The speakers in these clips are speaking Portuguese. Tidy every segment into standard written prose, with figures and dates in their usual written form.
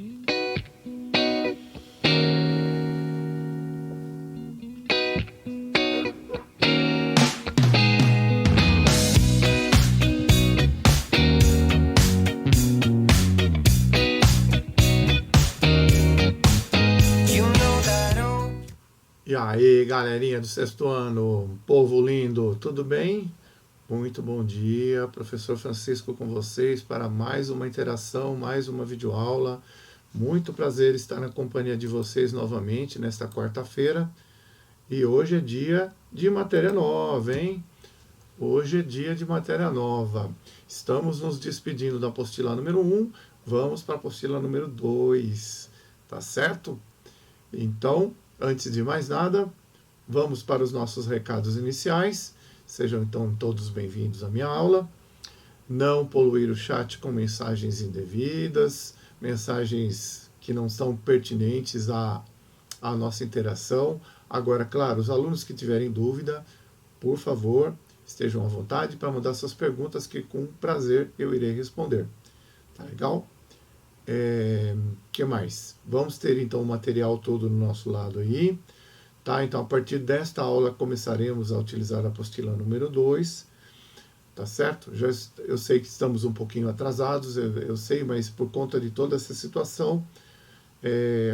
E aí, galerinha do sexto ano, povo lindo, tudo bem? Muito bom dia, professor Francisco com vocês para mais uma interação, mais uma videoaula. Muito prazer estar na companhia de vocês novamente nesta quarta-feira. E hoje é dia de matéria nova, hein? Hoje é dia de matéria nova. Estamos nos despedindo da apostila número 1, vamos para a apostila número 2, tá certo? Então, antes de mais nada, vamos para os nossos recados iniciais. Sejam então todos bem-vindos à minha aula. Não poluir o chat com mensagens indevidas, mensagens que não são pertinentes à nossa interação. Agora, claro, os alunos que tiverem dúvida, por favor, estejam à vontade para mandar suas perguntas que com prazer eu irei responder. Tá legal? Que mais? Vamos ter então o material todo no nosso lado aí. Tá? Então, a partir desta aula, começaremos a utilizar a apostila número 2. Tá certo? Eu sei que estamos um pouquinho atrasados, eu sei, mas por conta de toda essa situação,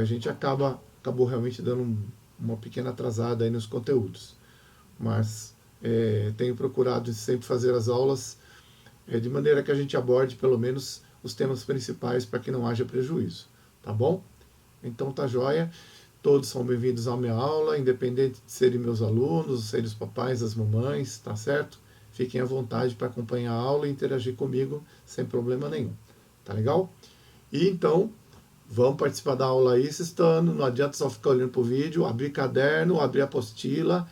a gente acabou realmente dando uma pequena atrasada aí nos conteúdos. Mas tenho procurado sempre fazer as aulas de maneira que a gente aborde pelo menos os temas principais para que não haja prejuízo, tá bom? Então tá joia, todos são bem-vindos à minha aula, independente de serem meus alunos, serem os papais, as mamães, tá certo? Fiquem à vontade para acompanhar a aula e interagir comigo sem problema nenhum, tá legal? E então, vamos participar da aula aí, sextando, não adianta só ficar olhando pro vídeo, abrir caderno, abrir apostila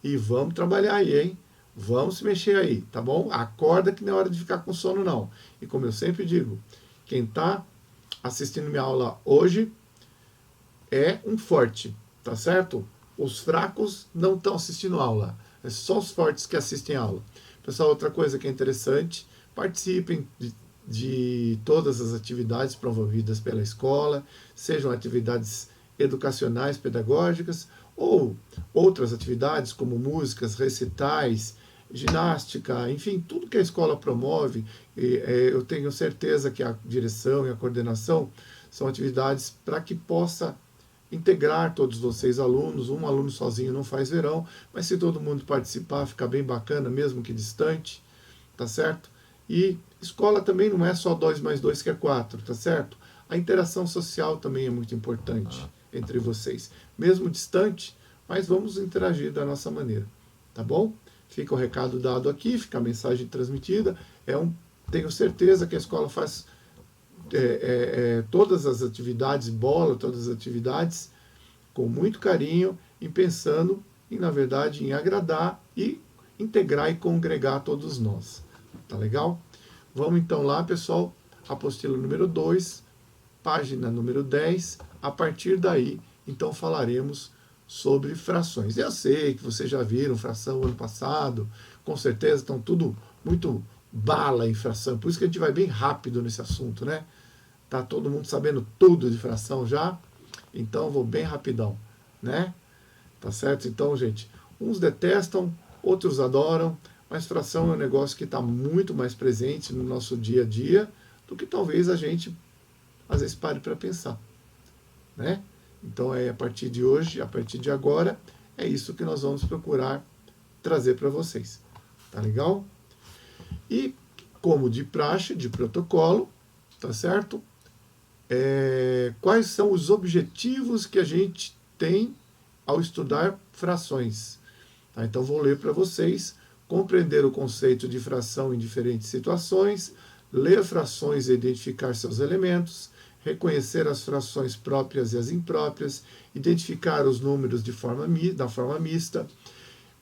e vamos trabalhar aí, hein? Vamos se mexer aí, tá bom? Acorda que não é hora de ficar com sono, não. E como eu sempre digo, quem está assistindo minha aula hoje é um forte, tá certo? Os fracos não estão assistindo a aula. É só os fortes que assistem a aula. Pessoal, outra coisa que é interessante, participem de todas as atividades promovidas pela escola, sejam atividades educacionais, pedagógicas, ou outras atividades como músicas, recitais, ginástica, enfim, tudo que a escola promove, eu tenho certeza que a direção e a coordenação são atividades para que possa integrar todos vocês alunos. Um aluno sozinho não faz verão, mas se todo mundo participar, fica bem bacana, mesmo que distante, tá certo? E escola também não é só 2 mais 2 que é 4, tá certo? A interação social também é muito importante entre vocês, mesmo distante, mas vamos interagir da nossa maneira, tá bom? Fica o recado dado aqui, fica a mensagem transmitida. Tenho certeza que a escola faz todas as atividades, bola todas as atividades, com muito carinho e pensando, na verdade, em agradar e integrar e congregar todos nós. Tá legal? Vamos então lá, pessoal, apostila número 2, página número 10. A partir daí, então, falaremos sobre frações. Eu sei que vocês já viram fração ano passado, com certeza estão tudo muito bala em fração, por isso que a gente vai bem rápido nesse assunto, né? Tá todo mundo sabendo tudo de fração já, então vou bem rapidão, né? Tá certo? Então, gente, uns detestam, outros adoram, mas fração é um negócio que está muito mais presente no nosso dia a dia do que talvez a gente, às vezes, pare para pensar, né? Então, a partir de hoje, a partir de agora, é isso que nós vamos procurar trazer para vocês. Tá legal? E, como de praxe, de protocolo, tá certo? Quais são os objetivos que a gente tem ao estudar frações? Tá? Então, vou ler para vocês. Compreender o conceito de fração em diferentes situações, ler frações e identificar seus elementos, reconhecer as frações próprias e as impróprias, identificar os números da forma mista,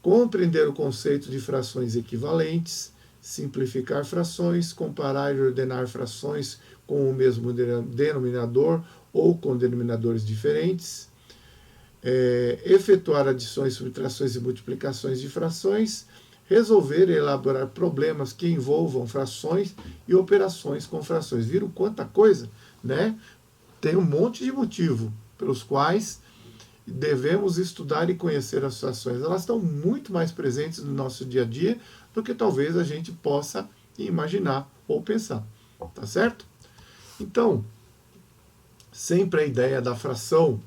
compreender o conceito de frações equivalentes, simplificar frações, comparar e ordenar frações com o mesmo denominador ou com denominadores diferentes, efetuar adições, subtrações e multiplicações de frações, resolver e elaborar problemas que envolvam frações e operações com frações. Viram quanta coisa, né? tem um monte de motivo pelos quais devemos estudar e conhecer as frações. Elas estão muito mais presentes no nosso dia a dia do que talvez a gente possa imaginar ou pensar. Tá certo? Então, sempre a ideia da fração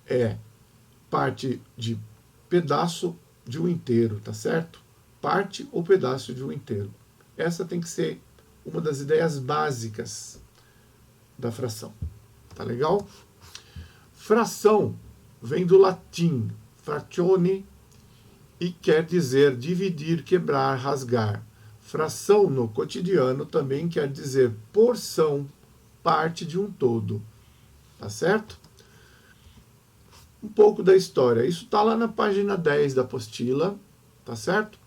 é parte de pedaço de um inteiro, tá certo? Parte ou pedaço de um inteiro. Essa tem que ser uma das ideias básicas da fração. Tá legal? Fração vem do latim fractione e quer dizer dividir, quebrar, rasgar. Fração no cotidiano também quer dizer porção, parte de um todo. Tá certo? Um pouco da história. Isso está lá na página 10 da apostila, tá certo?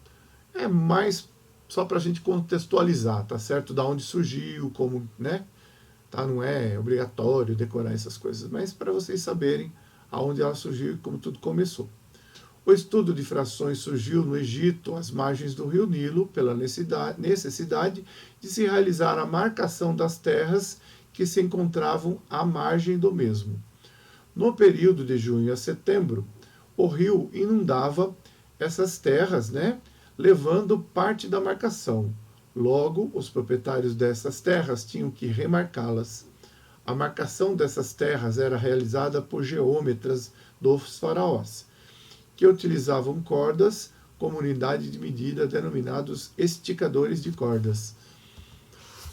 É mais só para a gente contextualizar, tá certo? Da onde surgiu, como, né? Tá? Não é obrigatório decorar essas coisas, mas para vocês saberem aonde ela surgiu e como tudo começou. O estudo de frações surgiu no Egito, às margens do rio Nilo, pela necessidade de se realizar a marcação das terras que se encontravam à margem do mesmo. No período de junho a setembro, o rio inundava essas terras, né, levando parte da marcação. Logo, os proprietários dessas terras tinham que remarcá-las. A marcação dessas terras era realizada por geômetras dos faraós, que utilizavam cordas como unidade de medida, denominados esticadores de cordas.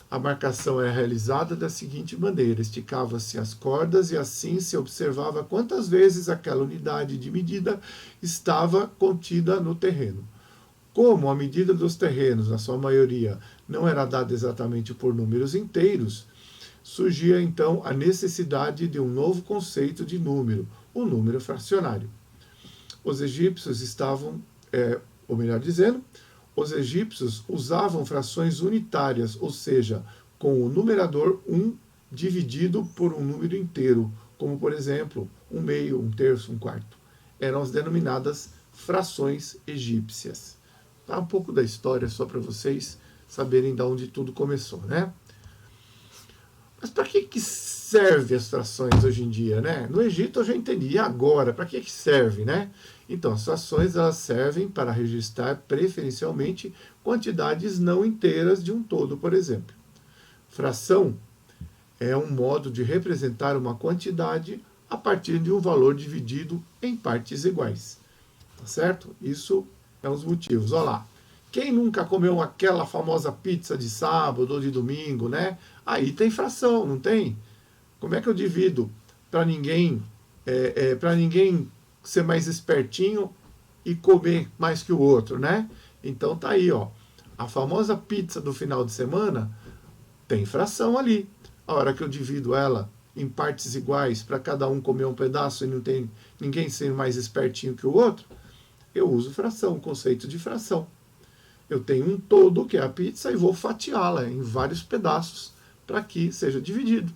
A marcação é realizada da seguinte maneira: esticava-se as cordas e assim se observava quantas vezes aquela unidade de medida estava contida no terreno. Como a medida dos terrenos, na sua maioria, não era dada exatamente por números inteiros, surgia então a necessidade de um novo conceito de número, o número fracionário. Os egípcios ou melhor dizendo, os egípcios usavam frações unitárias, ou seja, com o numerador 1 dividido por um número inteiro, como por exemplo, 1/2, 1/3, 1/4. Eram as denominadas frações egípcias. Tá? Um pouco da história só para vocês saberem de onde tudo começou, né? Mas para que serve as frações hoje em dia, né? No Egito eu já entendi, e agora? Para que serve, né? Então, as frações elas servem para registrar preferencialmente quantidades não inteiras de um todo, por exemplo. Fração é um modo de representar uma quantidade a partir de um valor dividido em partes iguais. Tá certo? Isso é um dos motivos. Olha lá. Quem nunca comeu aquela famosa pizza de sábado ou de domingo, né? Aí tem fração, não tem? Como é que eu divido para ninguém ser mais espertinho e comer mais que o outro, né? Então tá aí, ó. A famosa pizza do final de semana tem fração ali. A hora que eu divido ela em partes iguais para cada um comer um pedaço e não tem ninguém sendo mais espertinho que o outro, eu uso fração, o conceito de fração. Eu tenho um todo, que é a pizza, e vou fatiá-la em vários pedaços para que seja dividido.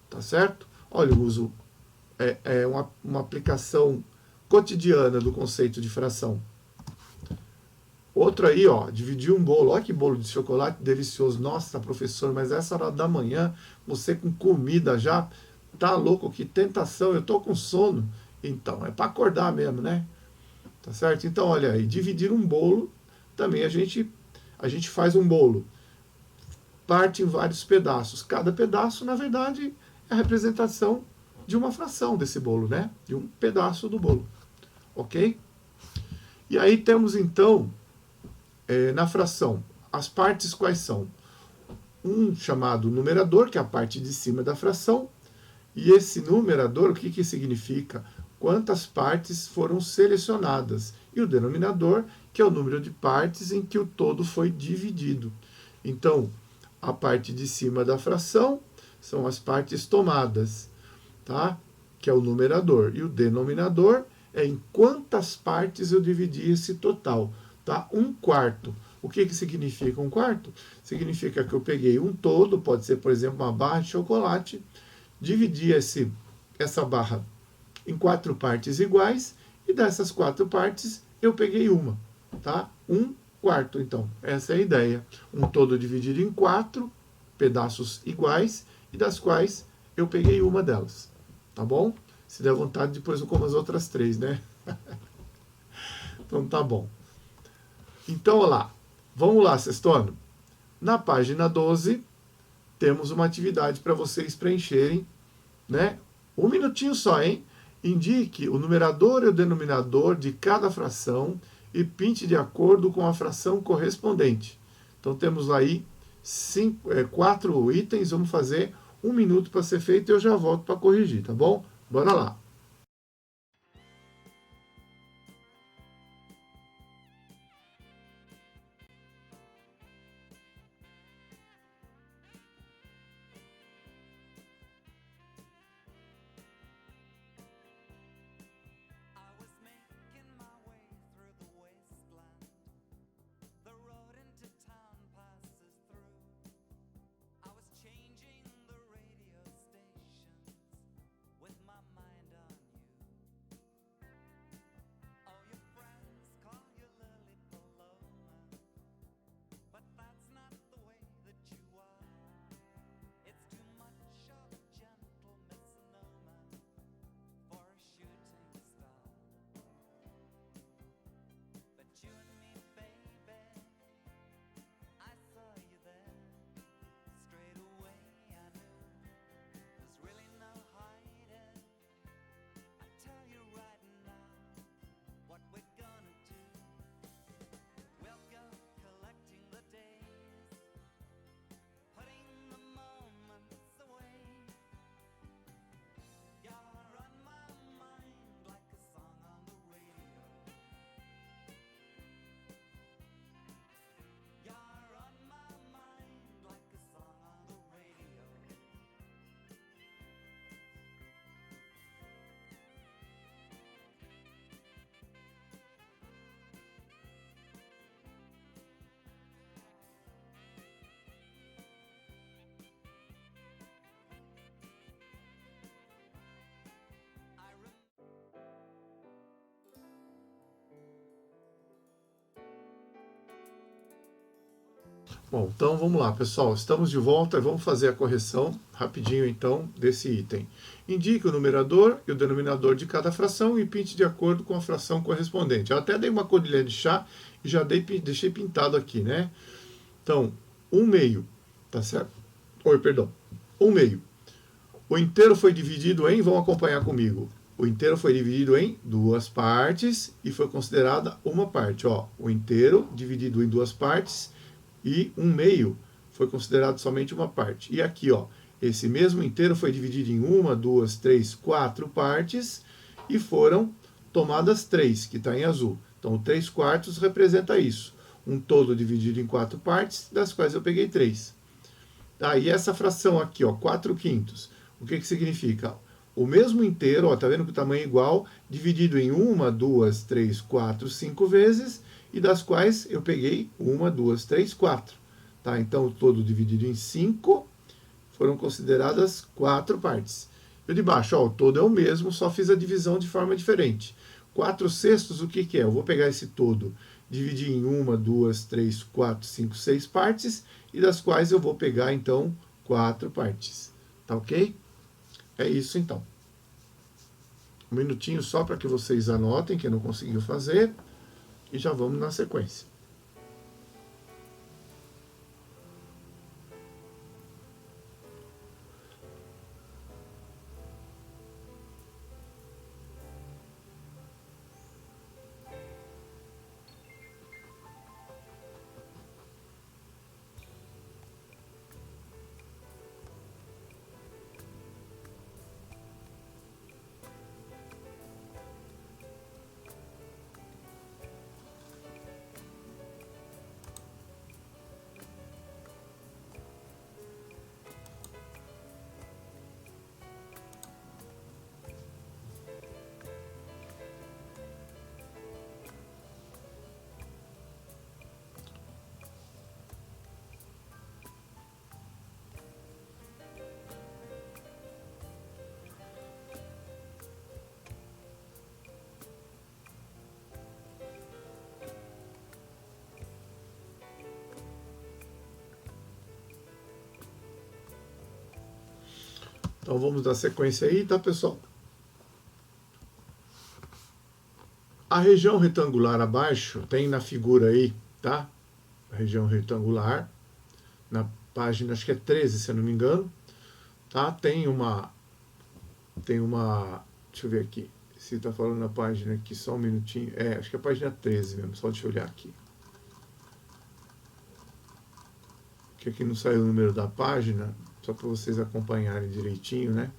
Tá certo? Olha, eu uso uma aplicação cotidiana do conceito de fração. Outro aí, ó, dividir um bolo. Olha que bolo de chocolate delicioso. Nossa, professor, mas essa hora da manhã, você com comida já, tá louco? Que tentação, eu tô com sono. Então, é para acordar mesmo, né? Tá certo? Então, olha aí, dividir um bolo, também a gente faz um bolo. Parte em vários pedaços. Cada pedaço, na verdade, é a representação de uma fração desse bolo, né? De um pedaço do bolo. Ok? E aí temos, então, na fração, as partes quais são? Um chamado numerador, que é a parte de cima da fração. E esse numerador, o que significa? Quantas partes foram selecionadas. E o denominador, que é o número de partes em que o todo foi dividido. Então, a parte de cima da fração são as partes tomadas, tá? Que é o numerador. E o denominador é em quantas partes eu dividi esse total. Tá? 1/4. O que significa 1/4? Significa que eu peguei um todo, pode ser, por exemplo, uma barra de chocolate, dividi essa barra em 4 partes iguais, e dessas 4 partes eu peguei uma. Tá? 1/4, então. Essa é a ideia. Um todo dividido em 4 pedaços iguais, e das quais eu peguei uma delas, tá bom? Se der vontade, depois eu como as outras 3, né? Então tá bom. Então, olha lá. Vamos lá, sexto-ano. Na página 12, temos uma atividade para vocês preencherem, né? Um minutinho só, hein? Indique o numerador e o denominador de cada fração e pinte de acordo com a fração correspondente. Então temos aí 4 itens, vamos fazer 1 minuto para ser feito e eu já volto para corrigir, tá bom? Bora lá! Bom, então vamos lá, pessoal. Estamos de volta e vamos fazer a correção rapidinho, então, desse item. Indique o numerador e o denominador de cada fração e pinte de acordo com a fração correspondente. Eu até dei uma colher de chá e já deixei pintado aqui, né? Então, 1/2, tá certo? Oi, perdão. 1/2. O inteiro foi dividido em, vão acompanhar comigo. O inteiro foi dividido em 2 partes e foi considerada uma parte. Ó, o inteiro dividido em 2 partes e 1/2 foi considerado somente uma parte. E aqui, ó, esse mesmo inteiro foi dividido em 1, 2, 3, 4 partes e foram tomadas 3, que está em azul. Então, 3/4 representa isso. Um todo dividido em 4 partes, das quais eu peguei 3. Ah, e essa fração aqui, ó, 4/5, o que significa? O mesmo inteiro, ó, tá vendo que o tamanho é igual, dividido em 1, 2, 3, 4, 5 vezes, e das quais eu peguei 1, 2, 3, 4. Tá? Então, o todo dividido em 5 foram consideradas 4 partes. E o de baixo, ó, o todo é o mesmo, só fiz a divisão de forma diferente. 4/6, o que é? Eu vou pegar esse todo, dividir em 1, 2, 3, 4, 5, 6 partes, e das quais eu vou pegar, então, 4 partes. Tá ok? É isso, então. Um minutinho só para que vocês anotem, quem não conseguiu fazer, e já vamos na sequência. Então vamos dar sequência aí, tá, pessoal? A região retangular abaixo tem na figura aí, tá? A região retangular, na página, acho que é 13, se eu não me engano, tá? Tem uma, deixa eu ver aqui, se tá falando na página aqui, só um minutinho, acho que é a página 13 mesmo, só deixa eu olhar aqui. Que aqui não saiu o número da página, só para vocês acompanharem direitinho, né?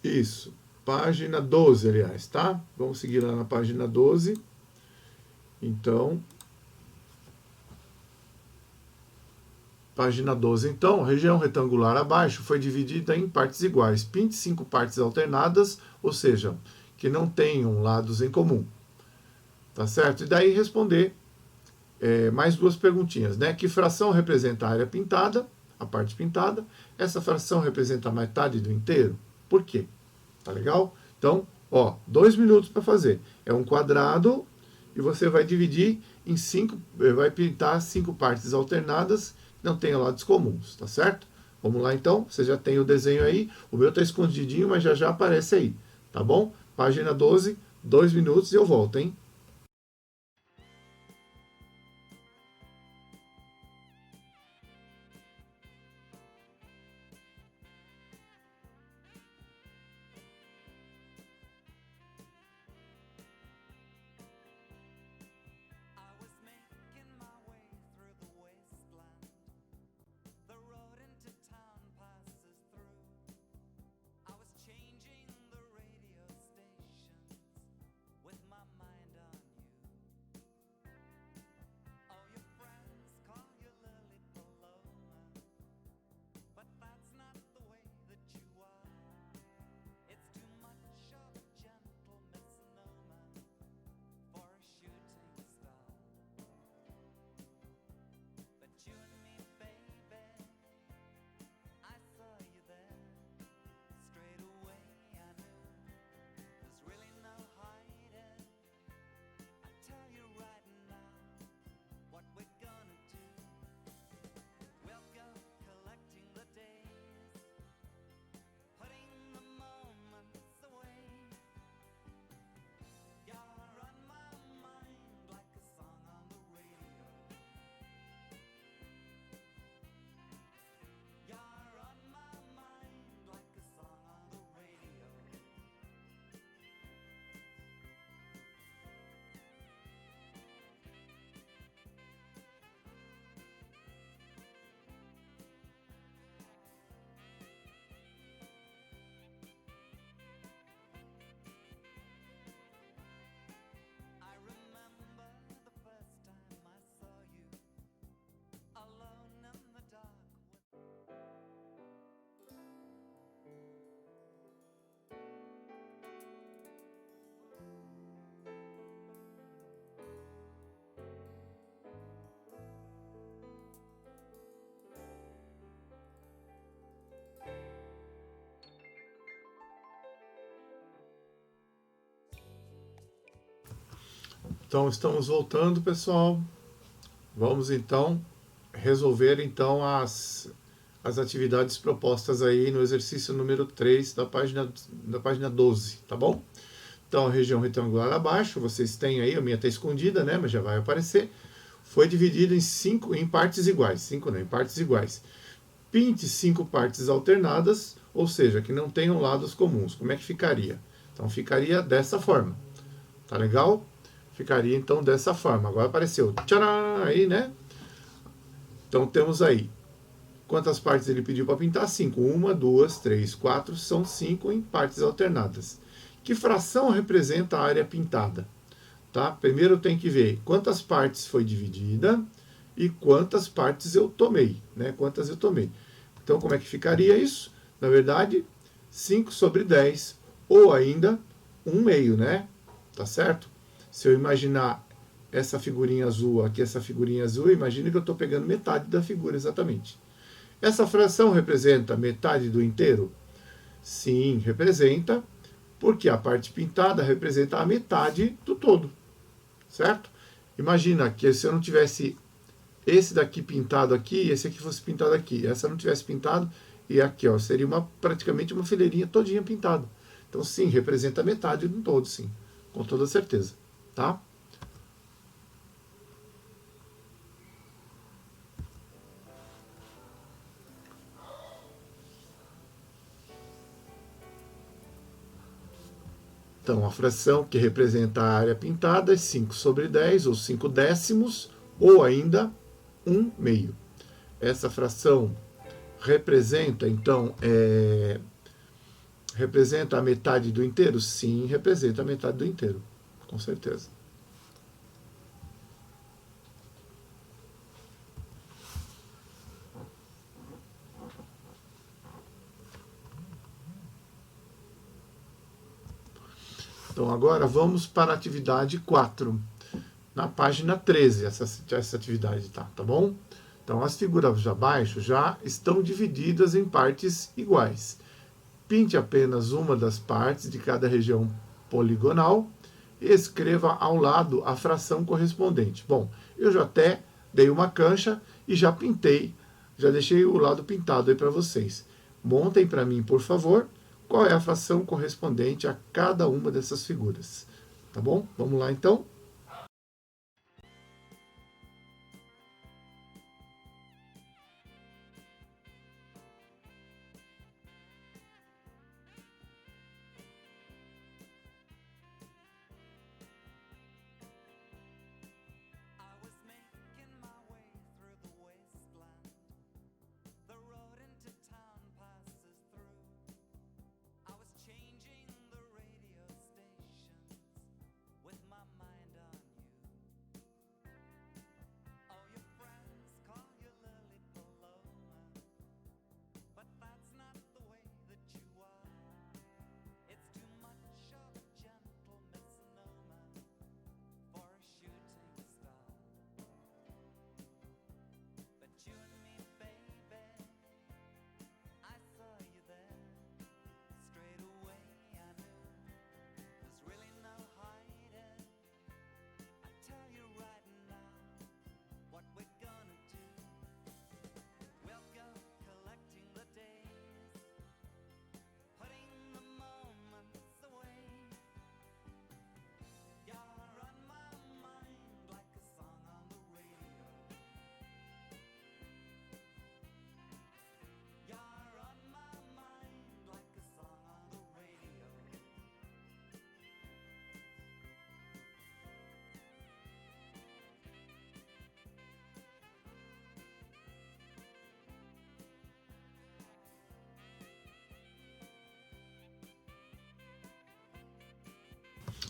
Isso, página 12, aliás, tá? Vamos seguir lá na página 12. Então, página 12. Então, a região retangular abaixo foi dividida em partes iguais. Pinte 5 partes alternadas, ou seja, que não tenham lados em comum. Tá certo? E daí responder mais duas perguntinhas, né? Que fração representa a área pintada, a parte pintada? Essa fração representa a metade do inteiro? Por quê? Tá legal? Então, 2 minutos para fazer. É um quadrado e você vai dividir em 5, vai pintar 5 partes alternadas que não tenham lados comuns, tá certo? Vamos lá então, você já tem o desenho aí, o meu tá escondidinho, mas já aparece aí, tá bom? Página 12, 2 minutos e eu volto, hein? Então, estamos voltando, pessoal. Vamos, então, resolver, então, as atividades propostas aí no exercício número 3 da página 12, tá bom? Então, a região retangular abaixo, vocês têm aí, a minha está escondida, né, mas já vai aparecer. Foi dividida em partes iguais. 5 não, em partes iguais. Pinte 5 partes alternadas, ou seja, que não tenham lados comuns. Como é que ficaria? Então, ficaria dessa forma. Tá legal? Ficaria, então, dessa forma. Agora apareceu. Tcharam! Aí, né? Então, temos aí. Quantas partes ele pediu para pintar? 5. 1, 2, 3, 4. São 5 em partes alternadas. Que fração representa a área pintada? Tá? Primeiro eu tenho que ver quantas partes foi dividida e quantas partes eu tomei, né? Quantas eu tomei. Então, como é que ficaria isso? Na verdade, 5 sobre 10, ou ainda 1 meio, né? Tá certo? Se eu imaginar essa figurinha azul aqui, essa figurinha azul, imagine que eu estou pegando metade da figura exatamente. Essa fração representa metade do inteiro? Sim, representa, porque a parte pintada representa a metade do todo, certo? Imagina que se eu não tivesse esse daqui pintado aqui e esse aqui fosse pintado aqui. Essa não tivesse pintado e aqui, ó, seria praticamente uma fileirinha todinha pintada. Então, sim, representa metade de um todo, sim, com toda certeza, tá? Então, a fração que representa a área pintada é 5/10, ou 5 décimos, ou ainda 1/2. Essa fração representa, então, representa a metade do inteiro? Sim, representa a metade do inteiro, com certeza. Então, agora vamos para a atividade 4. Na página 13, essa atividade tá bom? Então, as figuras abaixo já estão divididas em partes iguais. Pinte apenas uma das partes de cada região poligonal e escreva ao lado a fração correspondente. Bom, eu já até dei uma cancha e já pintei, já deixei o lado pintado aí para vocês. Montem para mim, por favor, qual é a fração correspondente a cada uma dessas figuras. Tá bom? Vamos lá, então?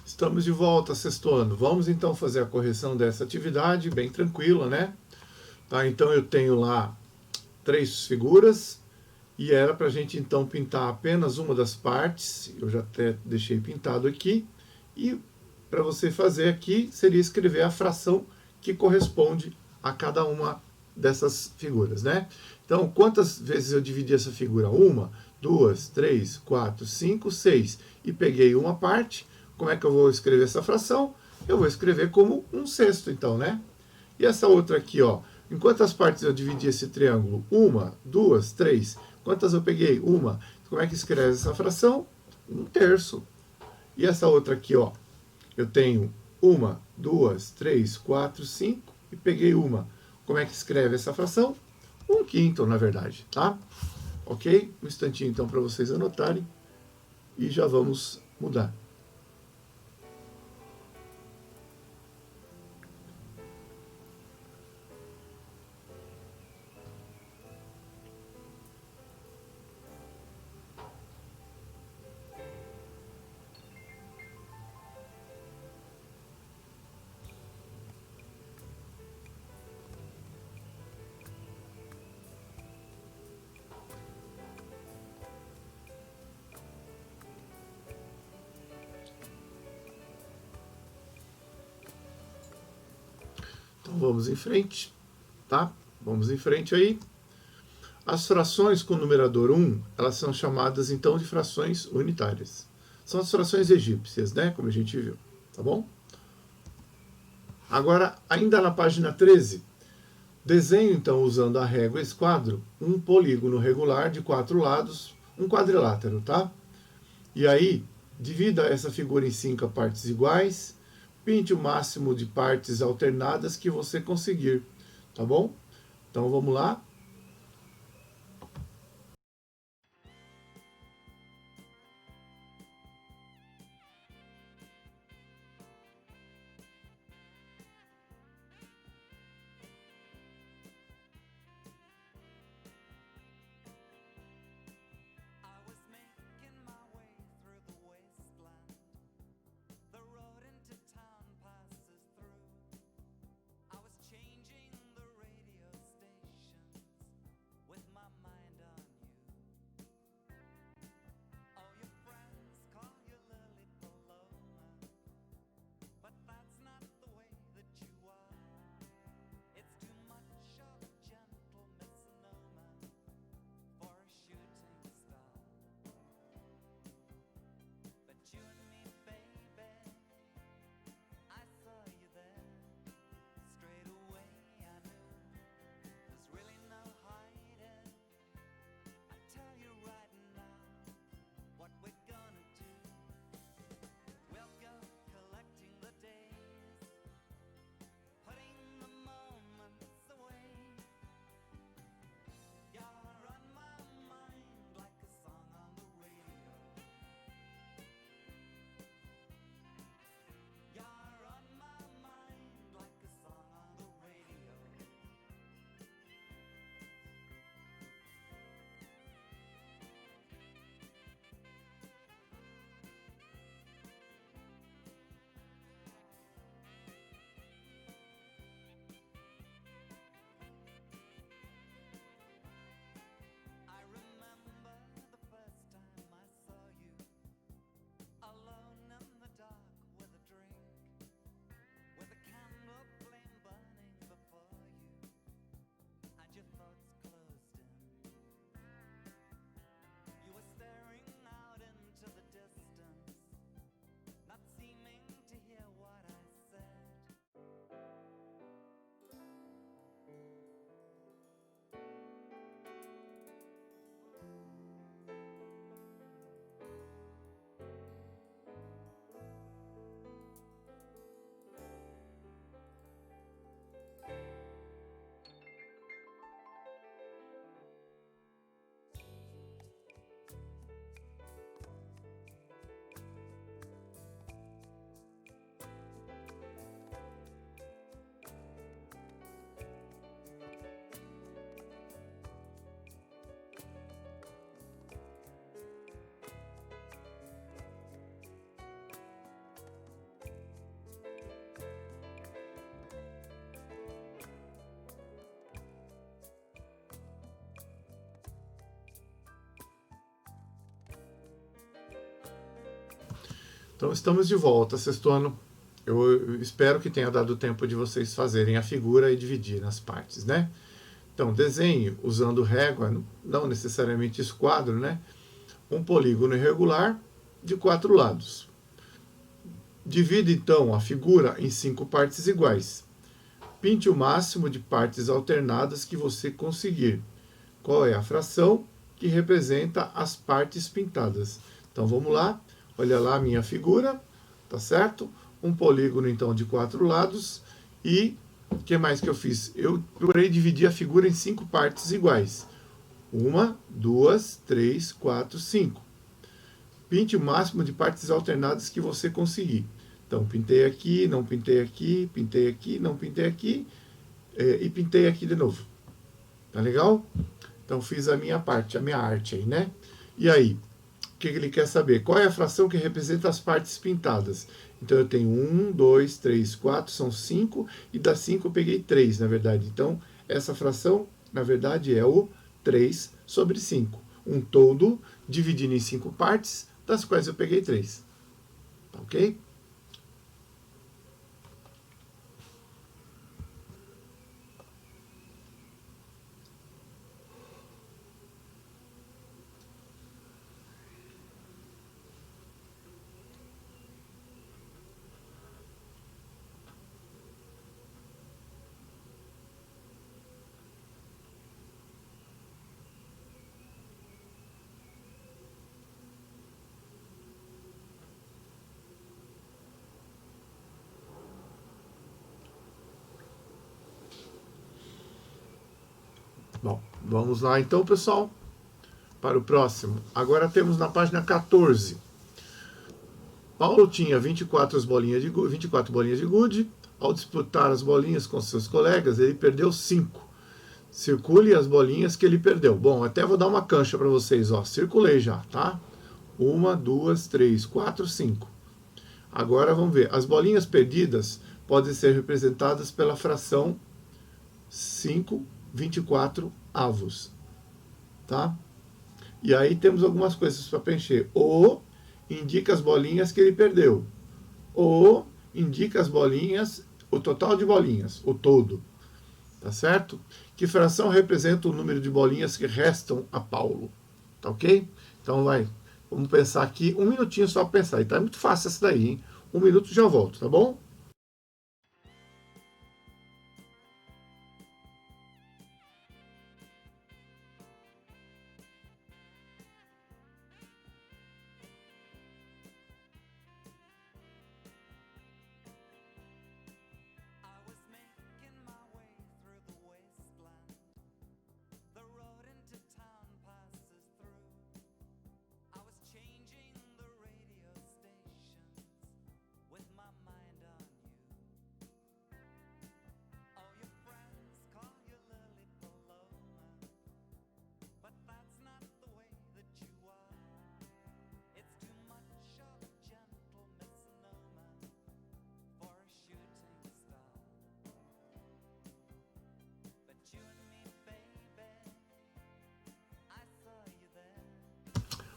Estamos de volta, sexto ano. Vamos então fazer a correção dessa atividade, bem tranquila, né? Tá, então eu tenho lá 3 figuras e era para a gente então pintar apenas uma das partes. Eu já até deixei pintado aqui. E para você fazer aqui seria escrever a fração que corresponde a cada uma dessas figuras, né? Então, quantas vezes eu dividi essa figura? 1, 2, 3, 4, 5, 6. E peguei uma parte. Como é que eu vou escrever essa fração? Eu vou escrever como 1/6, então, né? E essa outra aqui, ó. Em quantas partes eu dividi esse triângulo? 1, 2, 3. Quantas eu peguei? 1. Como é que escreve essa fração? 1/3. E essa outra aqui, ó. Eu tenho 1, 2, 3, 4, 5. E peguei uma. Como é que escreve essa fração? 1/5, na verdade, tá? Ok? Um instantinho, então, para vocês anotarem. E já vamos mudar. Então vamos em frente, tá? Vamos em frente aí. As frações com numerador 1, elas são chamadas então de frações unitárias. São as frações egípcias, né? Como a gente viu, tá bom? Agora, ainda na página 13, Desenho, então, usando a régua esquadro, um polígono regular de 4 lados, um quadrilátero, tá? E aí, divida essa figura em 5 partes iguais, pinte o máximo de partes alternadas que você conseguir, tá bom? Então, vamos lá. Então, estamos de volta, sexto ano. Eu espero que tenha dado tempo de vocês fazerem a figura e dividir nas partes, né? Então, desenhe usando régua, não necessariamente esquadro, né? Um polígono irregular de 4 lados. Divida, então, a figura em 5 partes iguais. Pinte o máximo de partes alternadas que você conseguir. Qual é a fração que representa as partes pintadas? Então, vamos lá. Olha lá a minha figura, tá certo? Um polígono, então, de 4 lados. E o que mais que eu fiz? Eu procurei dividir a figura em 5 partes iguais. 1, 2, 3, 4, 5. Pinte o máximo de partes alternadas que você conseguir. Então, pintei aqui, não pintei aqui, pintei aqui, não pintei aqui, e pintei aqui de novo. Tá legal? Então, fiz a minha parte, a minha arte aí, né? E aí, o que ele quer saber? Qual é a fração que representa as partes pintadas? Então, eu tenho 1, 2, 3, 4, são 5, e das 5 eu peguei 3, na verdade. Então, essa fração, na verdade, é o 3 sobre 5. Um todo dividido em 5 partes, das quais eu peguei 3. Tá ok? Bom, vamos lá então, pessoal, para o próximo. Agora temos na página 14. Paulo tinha 24 bolinhas de gude. Ao disputar as bolinhas com seus colegas, ele perdeu 5. Circule as bolinhas que ele perdeu. Bom, até vou dar uma cancha para vocês, ó. Circulei já, tá? 1, 2, 3, 4, 5. Agora vamos ver. As bolinhas perdidas podem ser representadas pela fração 5/24 avos, tá? E aí temos algumas coisas para preencher. O indica as bolinhas que ele perdeu. O indica as bolinhas, o total de bolinhas, o todo. Tá certo? Que fração representa o número de bolinhas que restam a Paulo? Tá ok? Então vamos pensar aqui, um minutinho só para pensar. E tá muito fácil essa daí, hein? 1 minuto já volto, tá bom?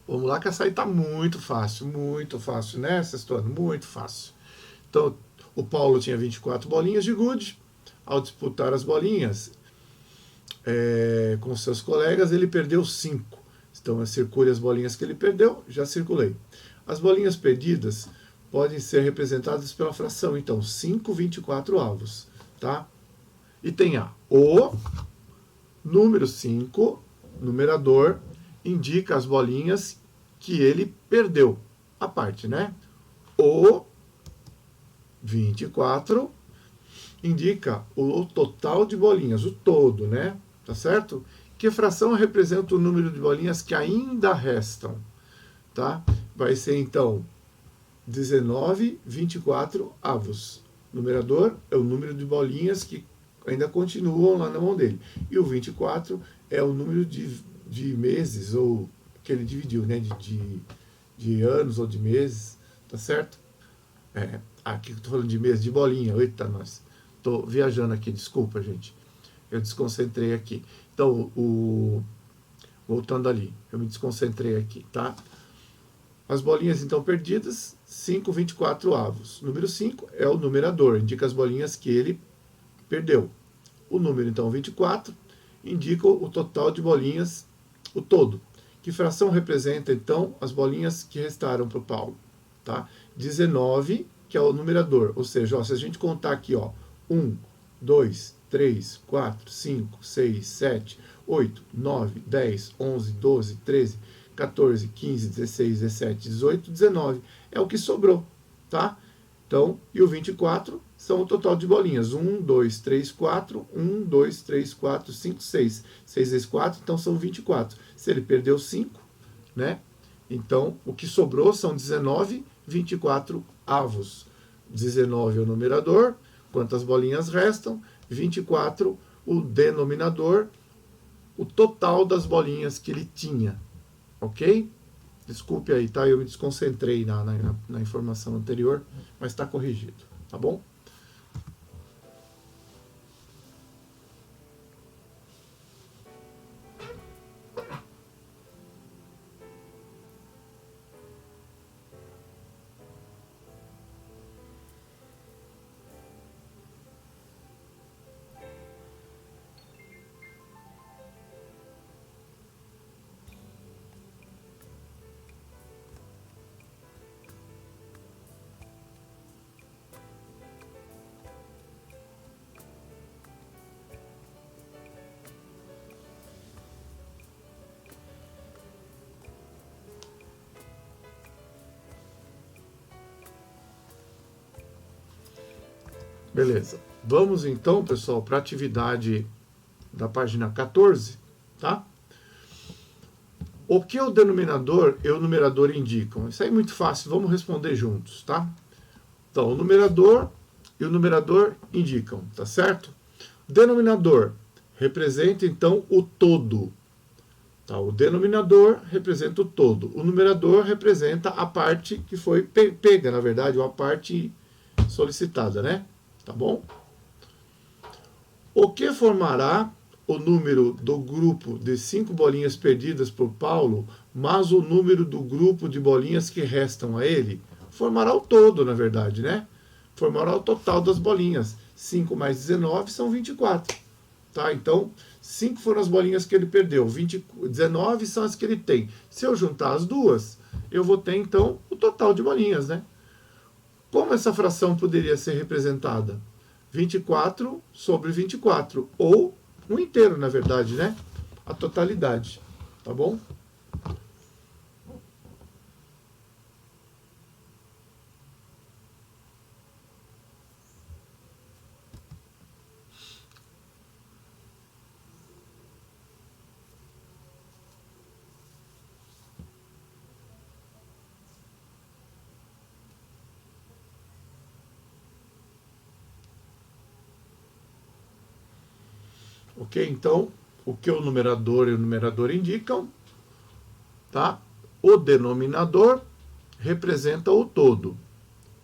Vamos lá que essa aí tá muito fácil, né, Sextona? Muito fácil. Então, o Paulo tinha 24 bolinhas de gude. Ao disputar as bolinhas com seus colegas, ele perdeu 5. Então, eu circule as bolinhas que ele perdeu, já circulei. As bolinhas perdidas podem ser representadas pela fração, então, 5/24 avos, tá? E tem o número 5, numerador, indica as bolinhas que ele perdeu, a parte, né? O 24 indica o total de bolinhas, o todo, né? Tá certo? Que fração representa o número de bolinhas que ainda restam, tá? Vai ser, então, 19/24 avos. O numerador é o número de bolinhas que ainda continuam lá na mão dele. E o 24 é o número de meses, ou que ele dividiu, né? De anos ou de meses, tá certo? Aqui eu tô falando de meses, de bolinha. Eita, nós. Tô viajando aqui, desculpa, gente. Eu desconcentrei aqui. Então, voltando ali, eu me desconcentrei aqui, tá? As bolinhas, então, perdidas, 5/24 avos. Número 5 é o numerador, indica as bolinhas que ele perdeu. O número, então, 24, indica o total de bolinhas, o todo. Que fração representa, então, as bolinhas que restaram para o Paulo? Tá? 19, que é o numerador, ou seja, ó, se a gente contar aqui, ó, 1, 2, 3, 4, 5, 6, 7, 8, 9, 10, 11, 12, 13, 14, 15, 16, 17, 18, 19. É o que sobrou, tá? Então, e o 24 são o total de bolinhas. 1, 2, 3, 4. 1, 2, 3, 4, 5, 6. 6 vezes 4, então são 24. Se ele perdeu 5, né? Então, o que sobrou são 19/24 avos. 19 é o numerador, quantas bolinhas restam? 24 o denominador, o total das bolinhas que ele tinha. Ok? Desculpe aí, tá? Eu me desconcentrei na informação anterior, mas está corrigido, tá bom? Beleza. Vamos então, pessoal, para a atividade da página 14, tá? O que o denominador e o numerador indicam? Isso aí é muito fácil, vamos responder juntos, tá? Então, o numerador e o numerador indicam, tá certo? Denominador representa, então, o todo. Tá? O denominador representa o todo. O numerador representa a parte que foi pega, na verdade, ou a parte solicitada, né? Tá bom? O que formará o número do grupo de 5 bolinhas perdidas por Paulo, mas o número do grupo de bolinhas que restam a ele? Formará o todo, na verdade, né? Formará o total das bolinhas. 5 mais 19 são 24. Tá? Então, 5 foram as bolinhas que ele perdeu. 19 são as que ele tem. Se eu juntar as duas, eu vou ter, então, o total de bolinhas, né? Como essa fração poderia ser representada? 24 sobre 24, ou um inteiro, na verdade, né? A totalidade, tá bom? Ok? Então, o que o numerador e o numerador indicam, tá? O denominador representa o todo.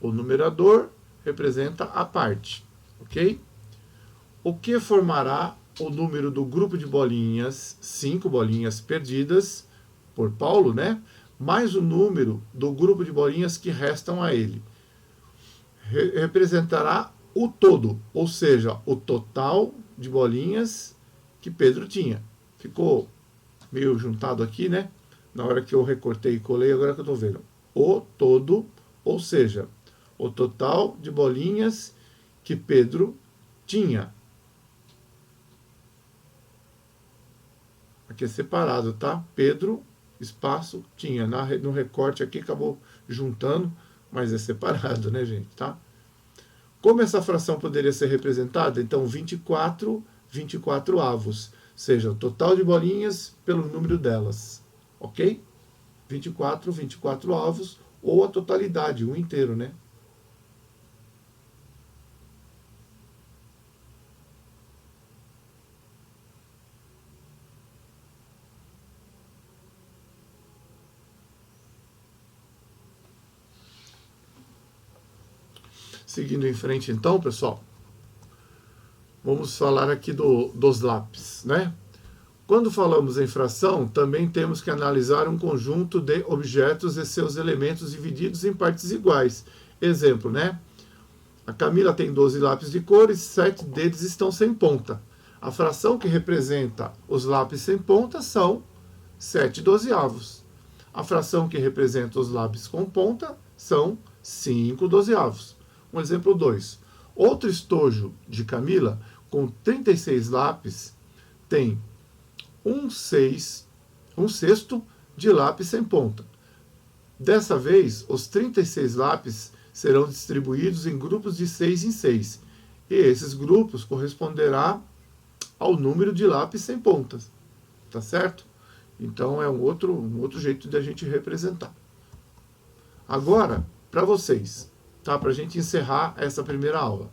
O numerador representa a parte, ok? O que formará o número do grupo de bolinhas, 5 bolinhas perdidas por Paulo, né? Mais o número do grupo de bolinhas que restam a ele. Representará o todo, ou seja, o total de bolinhas que Pedro tinha. Ficou meio juntado aqui, né? Na hora que eu recortei e colei, agora que eu estou vendo. O todo, ou seja, o total de bolinhas que Pedro tinha. Aqui é separado, tá? Pedro, espaço, tinha. No recorte aqui acabou juntando, mas é separado, né, gente? Tá? Como essa fração poderia ser representada? Então, 24 avos, seja o total de bolinhas pelo número delas, ok? 24 avos, ou a totalidade, um inteiro, né? Seguindo em frente, então, pessoal, vamos falar aqui dos lápis, né? Quando falamos em fração, também temos que analisar um conjunto de objetos e seus elementos divididos em partes iguais. Exemplo, né? A Camila tem 12 lápis de cor e 7 deles estão sem ponta. A fração que representa os lápis sem ponta são 7 dozeavos. A fração que representa os lápis com ponta são 5 dozeavos. Um exemplo 2. Outro estojo de Camila, com 36 lápis, tem um sexto de lápis sem ponta. Dessa vez, os 36 lápis serão distribuídos em grupos de 6 em 6. E esses grupos corresponderá ao número de lápis sem pontas. Tá certo? Então é um outro jeito de a gente representar. Agora, para vocês, tá? Para a gente encerrar essa primeira aula.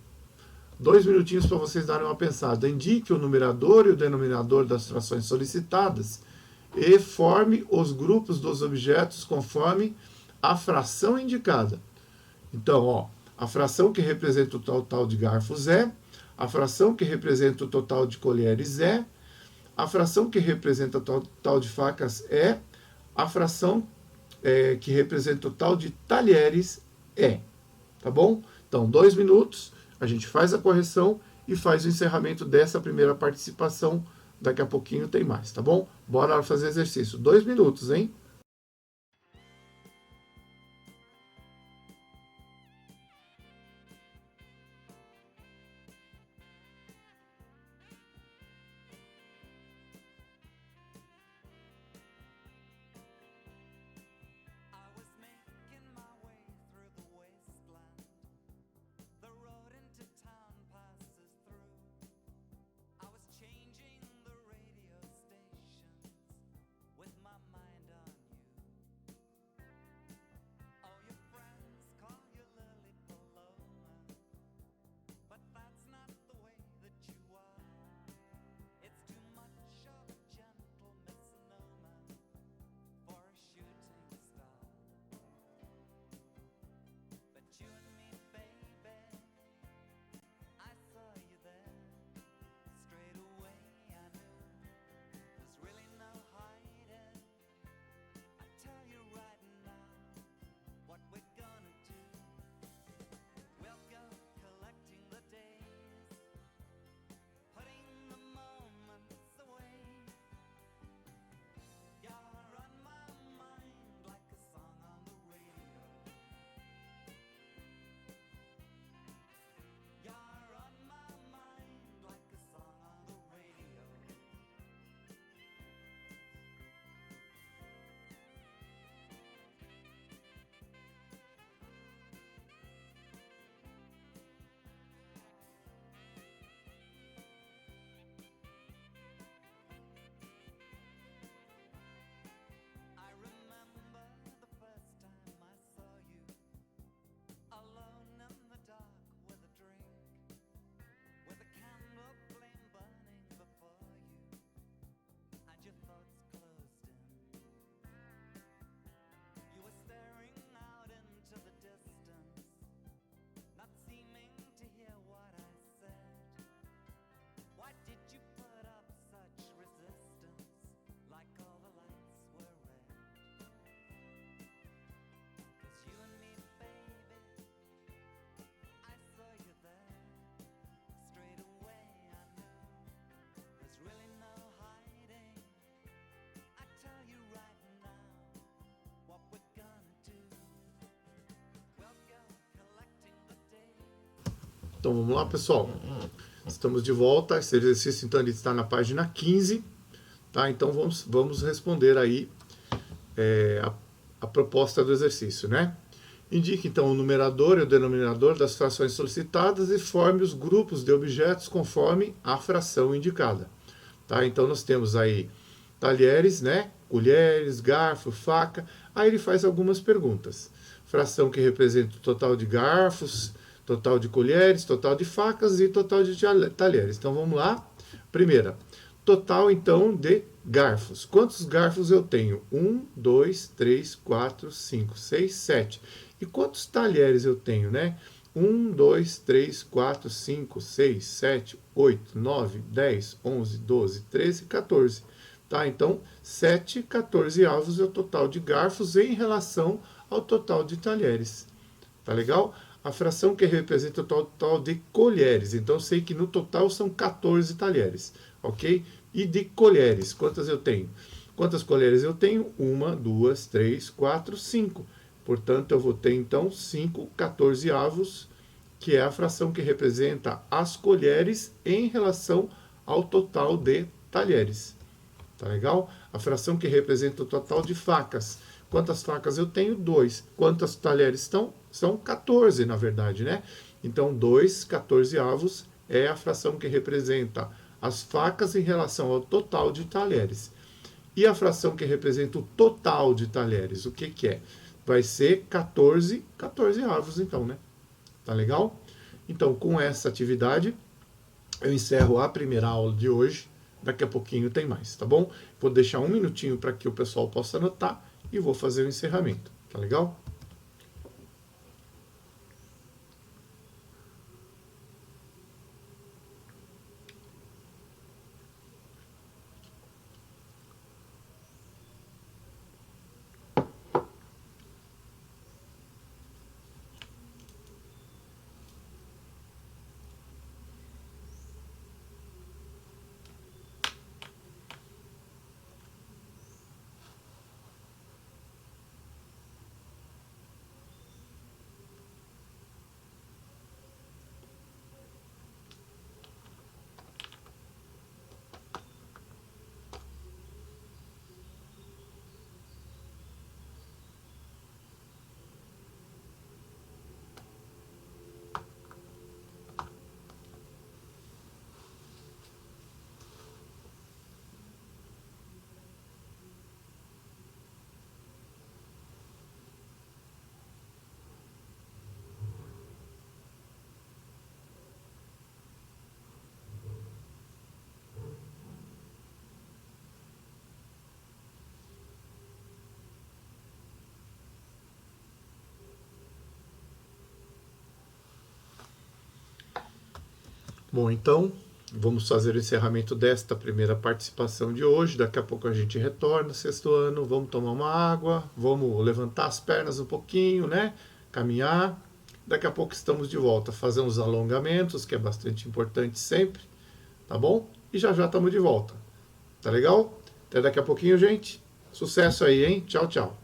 2 minutinhos para vocês darem uma pensada. Indique o numerador e o denominador das frações solicitadas e forme os grupos dos objetos conforme a fração indicada. Então, ó, a fração que representa o total de garfos é, a fração que representa o total de colheres é, a fração que representa o total de facas é, a fração que representa o total de talheres é. Tá bom? Então, 2 minutos, a gente faz a correção e faz o encerramento dessa primeira participação. Daqui a pouquinho tem mais, tá bom? Bora fazer exercício. 2 minutos, hein? The road into town passes through. I was changing Então vamos lá, pessoal. Estamos de volta. Esse exercício então ele está na página 15, tá? Então vamos responder aí a proposta do exercício, né? Indique então o numerador e o denominador das frações solicitadas e forme os grupos de objetos conforme a fração indicada. Tá? Então nós temos aí talheres, né? Colheres, garfo, faca. Aí ele faz algumas perguntas. Fração que representa o total de garfos, total de colheres, total de facas e total de talheres. Então vamos lá. Primeira, total então de garfos. Quantos garfos eu tenho? 1, 2, 3, 4, 5, 6, 7. E quantos talheres eu tenho, né? 1, 2, 3, 4, 5, 6, 7, 8, 9, 10, 11, 12, 13, 14. Tá? Então, 7, 14 avos é o total de garfos em relação ao total de talheres. Tá legal? A fração que representa o total de colheres. Então, eu sei que no total são 14 talheres. Ok? E de colheres, quantas eu tenho? Quantas colheres eu tenho? 1, 2, 3, 4, 5. Portanto, eu vou ter, então, 5 14avos, que é a fração que representa as colheres em relação ao total de talheres. Tá legal? A fração que representa o total de facas. Quantas facas eu tenho? 2. Quantos talheres estão? São 14, na verdade, né? Então, 2 14avos é a fração que representa as facas em relação ao total de talheres. E a fração que representa o total de talheres, o que que é? Vai ser 14 avos, então, né? Tá legal? Então, com essa atividade, eu encerro a primeira aula de hoje. Daqui a pouquinho tem mais, tá bom? Vou deixar um minutinho para que o pessoal possa anotar e vou fazer o encerramento, tá legal? Bom, então, vamos fazer o encerramento desta primeira participação de hoje. Daqui a pouco a gente retorna, sexto ano, vamos tomar uma água, vamos levantar as pernas um pouquinho, né? Caminhar. Daqui a pouco estamos de volta, fazer uns alongamentos, que é bastante importante sempre, tá bom? E já já estamos de volta. Tá legal? Até daqui a pouquinho, gente. Sucesso aí, hein? Tchau, tchau.